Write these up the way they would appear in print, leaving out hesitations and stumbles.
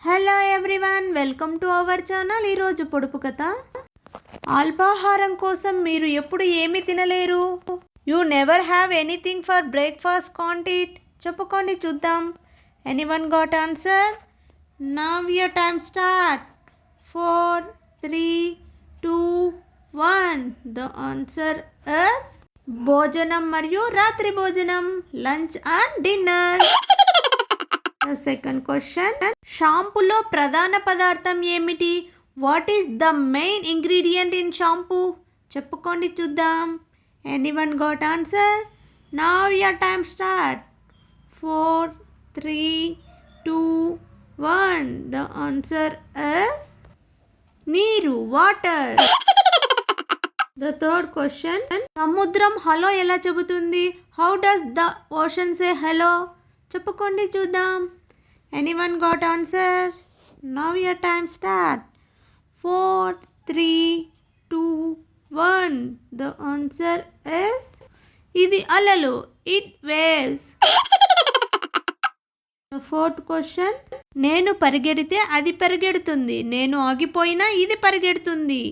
Hello everyone, welcome to our channel. ఈరోజు పొడుపు కథ. అల్పాహారం కోసం మీరు ఎప్పుడు ఏమి తినలేరు? You never have anything for breakfast, can't it? చెప్పుకోండి చూద్దాం. Anyone got answer? Now your time start. 4, 3, 2, 1. The answer is భోజనం మరియు రాత్రి భోజనం, lunch and dinner. Second question, షాంపూలో ప్రధాన పదార్థం ఏమిటి? What is the main ingredient in shampoo? చెప్పుకోండి చూద్దాం. Anyone got answer? Now your time start. 4, 3, 2, 1. The answer is నీరు, వాటర్. ద థర్డ్ క్వశ్చన్, సముద్రం హలో ఎలా చెబుతుంది? How does the ocean say hello? చెప్పుకోండి చూద్దాం. Anyone got answer? Now your time start. 4, 3, 2, 1. The answer is ఇది అలలు, it waves. Fourth question, నేను పరిగెడితే అది పరిగెడుతుంది, నేను ఆగిపోయినా ఇది పరిగెడుతుంది.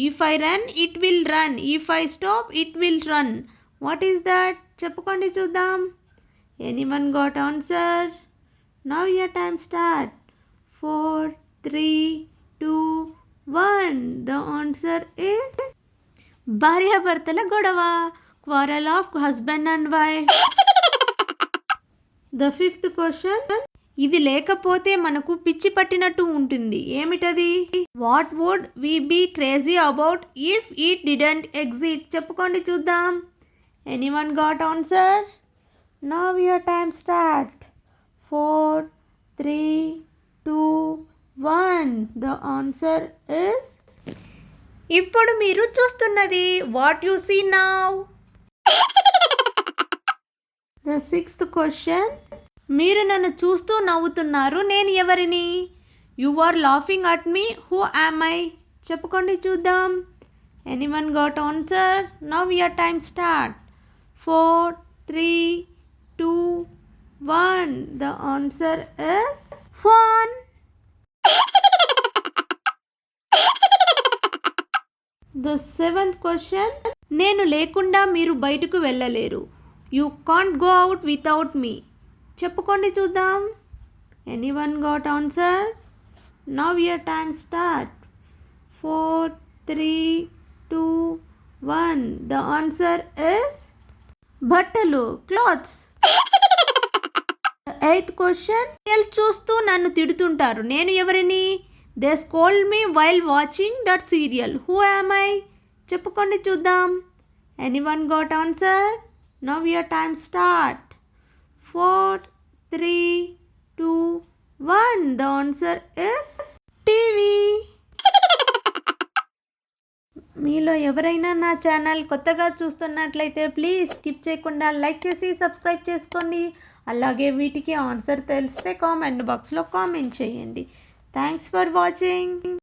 If I run it will run, if I stop it will run. What is that? చెప్పుకోండి చూద్దాం. Anyone got answer? Now your time start. 4, 3, 2, 1. The answer is భార్యాభర్తల గొడవ, quarrel of husband and wife. The fifth question, ఇది లేకపోతే మనకు పిచ్చి పట్టినట్టు ఉంటుంది, ఏమిటది? What would we be crazy about if it didn't exit? చెప్పుకోండి చూద్దాం. Anyone got answer? Now your time start. 4, 3, 2, 1. The answer is ఇప్పుడు మీరు చూస్తున్నది. What you see now? The sixth question, మీరు నన్ను చూస్తూ నవ్వుతున్నారు, నేను ఎవరిని? You are laughing at me, who am I? చెప్పుకోండి చూద్దాం. Anyone got answer? Now your time start. 4, 3, 2, 1. The answer is phone. The seventh question, నేను లేకుండా మీరు బయటకు వెళ్ళలేరు. You can't go out without me. చెప్పుకోండి చూద్దాం. Anyone got answer? Now your time start. 4, 3, 2, 1. The answer is బట్టలు, క్లాత్స్. ఎయిత్ క్వశ్చన్, చూస్తూ నన్ను తిడుతుంటారు, నేను ఎవరిని? They scold me while watching that serial, who am I? చెప్పుకోండి చూద్దాం. Anyone got answer? Now your time start. 4, 3, 2, 1. The answer is TV. మీలో ఎవరైనా నా ఛానల్ కొత్తగా చూస్తున్నట్లయితే ప్లీజ్ స్కిప్ చేయకుండా లైక్ చేసి సబ్స్క్రైబ్ చేసుకోండి. అలాగే వీటికి ఆన్సర్ తెలిస్తే కామెంట్ బాక్స్లో కామెంట్ చేయండి. Thanks for watching.